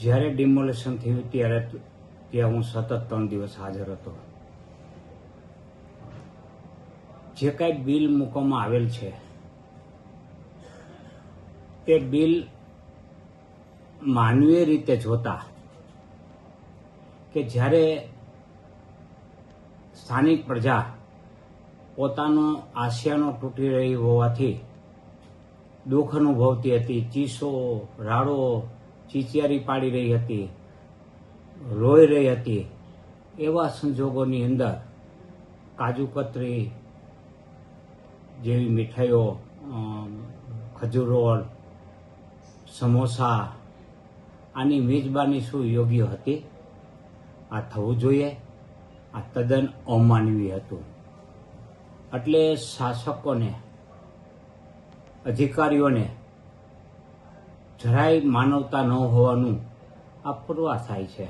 જ્યારે ડિમોલેશન થયું ત્યારે ત્યાં હું સતત 3 દિવસ હાજર હતો. જે કાંઈ બિલ મૂકવામાં આવેલ છે તે બિલ માનવીય રીતે જોતા કે જ્યારે સ્થાનિક પ્રજા પોતાનો આશિયાનો તૂટી રહી હોવાથી દુઃખ અનુભવતી હતી, ચીસો રાડો ચીચિયારી પાડી રહી હતી, રોઈ રહી હતી, એવા સંજોગોની અંદર કાજુ કતરી જેવી મીઠાઈઓ, ખજૂર રોલ, સમોસા, આની મેજબાની શું યોગ્ય હતી? આ થવું જોઈએ? આ તદ્દન અમાનવીય હતું. એટલે શાસકોને, અધિકારીઓને જરાય માનવતા ન હોવાનું આ પુરવાર થાય છે.